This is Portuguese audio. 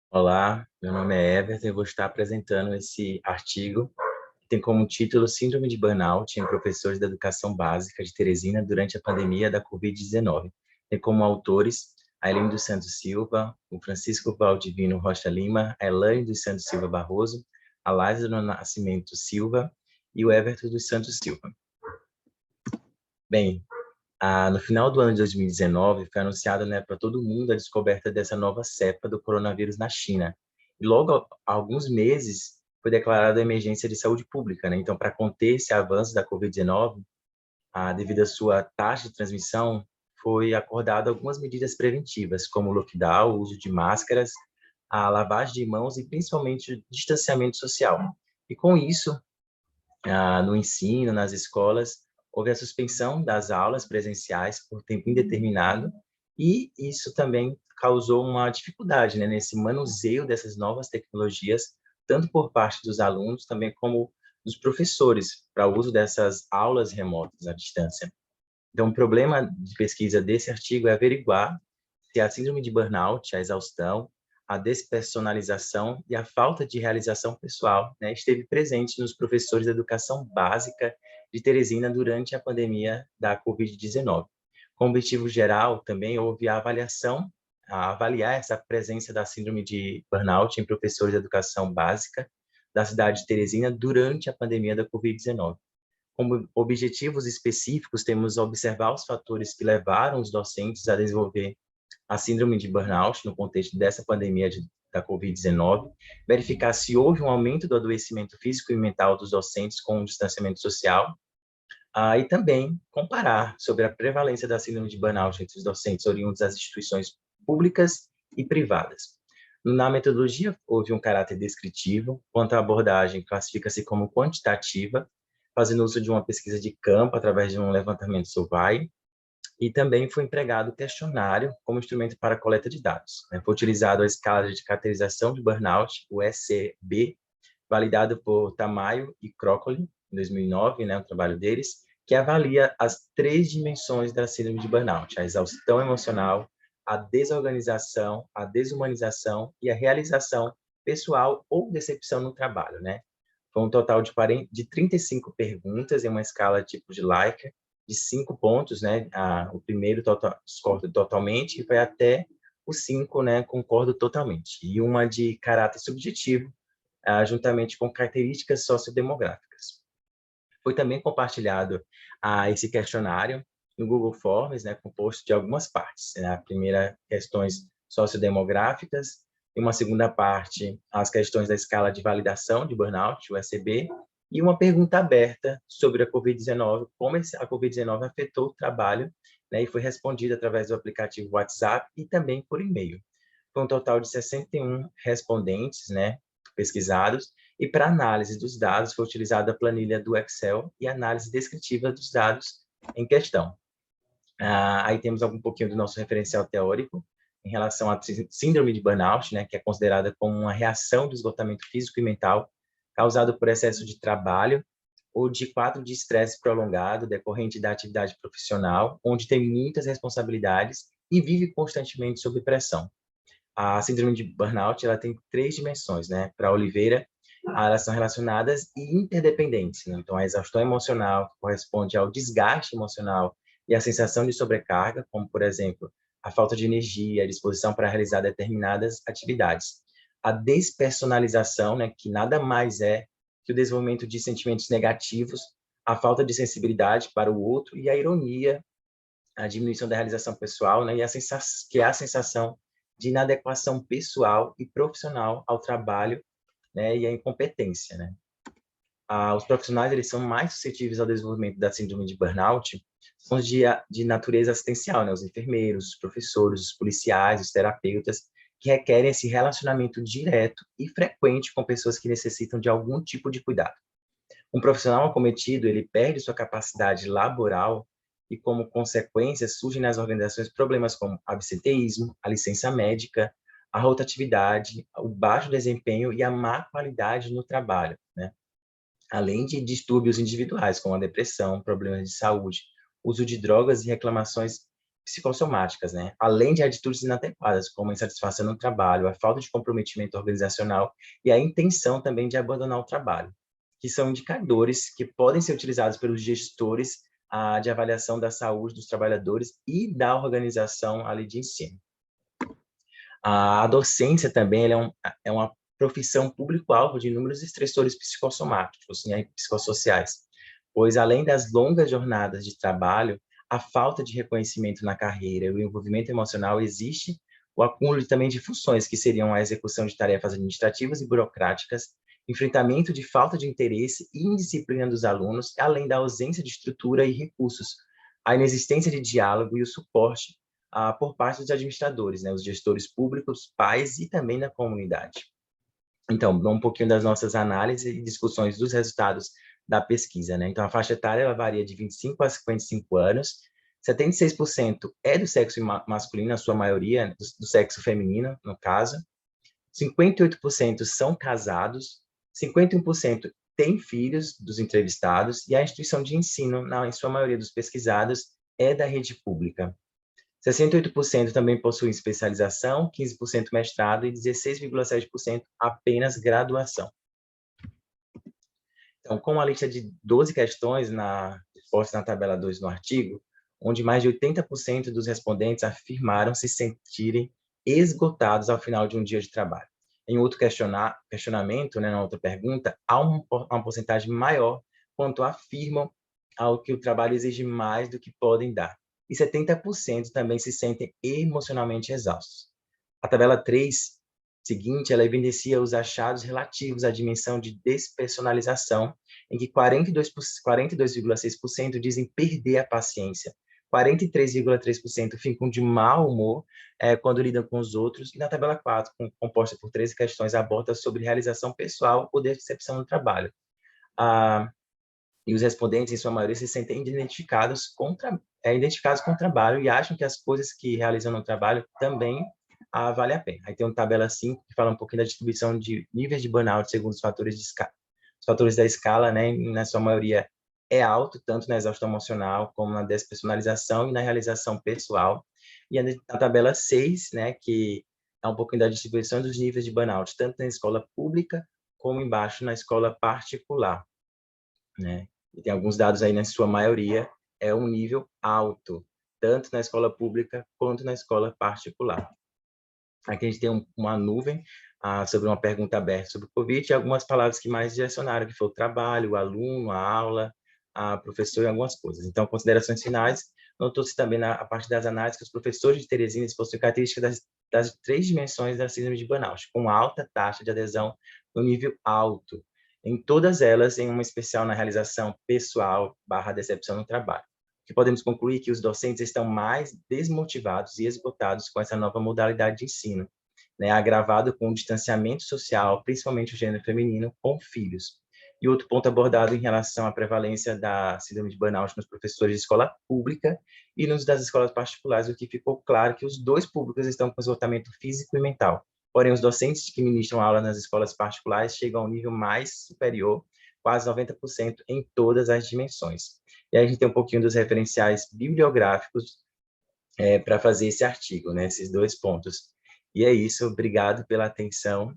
Olá, meu nome é Everton e vou estar apresentando esse artigo que tem como título Síndrome de Burnout em professores da educação básica de Teresina durante a pandemia da Covid-19. Tem como autores a Elaine dos Santos Silva, o Francisco Valdivino Rocha Lima, a Elaine dos Santos Silva Barroso, a Lázaro Nascimento Silva e o Everton dos Santos Silva. Bem, no final do ano de 2019, foi anunciado, né, para todo mundo a descoberta dessa nova cepa do coronavírus na China. E logo há alguns meses foi declarada a emergência de saúde pública, né? Então, para conter esse avanço da Covid-19, devido à sua taxa de transmissão, foi acordado algumas medidas preventivas, como o lockdown, o uso de máscaras, a lavagem de mãos e principalmente o distanciamento social. E com isso, no ensino, nas escolas, houve a suspensão das aulas presenciais por tempo indeterminado, e isso também causou uma dificuldade, né, nesse manuseio dessas novas tecnologias, tanto por parte dos alunos, também como dos professores, para o uso dessas aulas remotas à distância. Então, o problema de pesquisa desse artigo é averiguar se a síndrome de burnout, a exaustão, a despersonalização e a falta de realização pessoal, né, esteve presente nos professores da educação básica de Teresina durante a pandemia da Covid-19. Com o objetivo geral, também houve a avaliar essa presença da síndrome de burnout em professores de educação básica da cidade de Teresina durante a pandemia da Covid-19. Como objetivos específicos, temos observar os fatores que levaram os docentes a desenvolver a síndrome de burnout no contexto dessa pandemia da Covid-19, verificar se houve um aumento do adoecimento físico e mental dos docentes com o distanciamento social, e também comparar sobre a prevalência da síndrome de burnout entre os docentes oriundos das instituições públicas e privadas. Na metodologia, houve um caráter descritivo, quanto à abordagem, classifica-se como quantitativa, fazendo uso de uma pesquisa de campo através de um levantamento survey, e também foi empregado o questionário como instrumento para a coleta de dados. Foi utilizado a escala de caracterização de burnout, o SCB, validado por Tamayo e Crocoli, em 2009, né, o trabalho deles, que avalia as 3 dimensões da síndrome de burnout: a exaustão emocional, a desorganização, a desumanização e a realização pessoal ou decepção no trabalho, né? Foi um total de 35 perguntas em uma escala tipo de Likert, de 5 pontos, né? O primeiro discordo totalmente, e vai até o 5, né? Concordo totalmente. E uma de caráter subjetivo, juntamente com características sociodemográficas. Foi também compartilhado esse questionário no Google Forms, né, composto de algumas partes. Né? A primeira, questões sociodemográficas, e uma segunda parte, as questões da escala de validação de burnout, o SB, e uma pergunta aberta sobre a Covid-19, como a Covid-19 afetou o trabalho, né, e foi respondida através do aplicativo WhatsApp e também por e-mail. Foi um total de 61 respondentes, né, pesquisados, e para análise dos dados foi utilizada a planilha do Excel e análise descritiva dos dados em questão. Aí temos um pouquinho do nosso referencial teórico em relação à síndrome de burnout, né, que é considerada como uma reação de esgotamento físico e mental causado por excesso de trabalho ou de quadro de estresse prolongado decorrente da atividade profissional, onde tem muitas responsabilidades e vive constantemente sob pressão. A síndrome de burnout, ela tem 3 dimensões, né? Para Oliveira, elas são relacionadas e interdependentes, né? Então, a exaustão emocional corresponde ao desgaste emocional e à sensação de sobrecarga, como, por exemplo, a falta de energia, a disposição para realizar determinadas atividades. A despersonalização, né? Que nada mais é que o desenvolvimento de sentimentos negativos, a falta de sensibilidade para o outro e a ironia, a diminuição da realização pessoal, né, e que é a sensação de inadequação pessoal e profissional ao trabalho, né, e a incompetência, né. Os profissionais, eles são mais suscetíveis ao desenvolvimento da síndrome de burnout, são de natureza assistencial, né, os enfermeiros, os professores, os policiais, os terapeutas, que requerem esse relacionamento direto e frequente com pessoas que necessitam de algum tipo de cuidado. Um profissional acometido, ele perde sua capacidade laboral e, como consequência, surgem nas organizações problemas como absenteísmo, a licença médica, a rotatividade, o baixo desempenho e a má qualidade no trabalho, né? Além de distúrbios individuais, como a depressão, problemas de saúde, uso de drogas e reclamações psicossomáticas, né? Além de atitudes inadequadas, como a insatisfação no trabalho, a falta de comprometimento organizacional e a intenção também de abandonar o trabalho, que são indicadores que podem ser utilizados pelos gestores de avaliação da saúde dos trabalhadores e da organização ali de ensino. A docência também é uma profissão público-alvo de inúmeros estressores psicossomáticos, né, e psicossociais, pois além das longas jornadas de trabalho, a falta de reconhecimento na carreira e o envolvimento emocional existe o acúmulo também de funções, que seriam a execução de tarefas administrativas e burocráticas, enfrentamento de falta de interesse e indisciplina dos alunos, além da ausência de estrutura e recursos, a inexistência de diálogo e o suporte por parte dos administradores, né, os gestores públicos, pais e também da comunidade. Então, um pouquinho das nossas análises e discussões dos resultados da pesquisa, né? Então, a faixa etária ela varia de 25 a 55 anos, 76% é do sexo masculino, a sua maioria do sexo feminino, no caso, 58% são casados, 51% têm filhos dos entrevistados, e a instituição de ensino, em sua maioria dos pesquisados, é da rede pública. 68% também possuem especialização, 15% mestrado e 16,7% apenas graduação. Então, com a lista de 12 questões postas na tabela 2 no artigo, onde mais de 80% dos respondentes afirmaram se sentirem esgotados ao final de um dia de trabalho. Em outro questionamento, né, na outra pergunta, há uma porcentagem maior quanto afirmam que o trabalho exige mais do que podem dar. E 70% também se sentem emocionalmente exaustos. A tabela 3 seguinte, ela evidencia os achados relativos à dimensão de despersonalização, em que 42,6% dizem perder a paciência, 43,3% ficam de mau humor quando lidam com os outros, e na tabela 4, composta por 13 questões, aborda sobre realização pessoal ou decepção no trabalho. E os respondentes, em sua maioria, se sentem identificados com o trabalho e acham que as coisas que realizam no trabalho também vale a pena. Aí tem uma tabela 5 que fala um pouquinho da distribuição de níveis de burnout segundo os fatores da escala, né? E, na sua maioria é alto, tanto na exaustão emocional como na despersonalização e na realização pessoal. E a tabela 6, né, que é um pouquinho da distribuição dos níveis de burnout, tanto na escola pública como embaixo na escola particular, né? E tem alguns dados aí, na sua maioria, é um nível alto, tanto na escola pública quanto na escola particular. Aqui a gente tem uma nuvem sobre uma pergunta aberta sobre o Covid e algumas palavras que mais direcionaram, que foi o trabalho, o aluno, a aula, a professor e algumas coisas. Então, considerações finais, notou-se também a parte das análises que os professores de Teresina possuem características das 3 dimensões da síndrome de burnout, com alta taxa de adesão no nível alto, em todas elas, em uma especial na realização pessoal / decepção no trabalho. Que podemos concluir que os docentes estão mais desmotivados e esgotados com essa nova modalidade de ensino, né, agravado com o distanciamento social, principalmente o gênero feminino, com filhos. E outro ponto abordado em relação à prevalência da síndrome de burnout nos professores de escola pública e nos das escolas particulares, o que ficou claro que os dois públicos estão com esgotamento físico e mental. Porém, os docentes que ministram aula nas escolas particulares chegam ao nível mais superior, quase 90% em todas as dimensões. E aí a gente tem um pouquinho dos referenciais bibliográficos para fazer esse artigo, né, esses 2 pontos. E é isso, obrigado pela atenção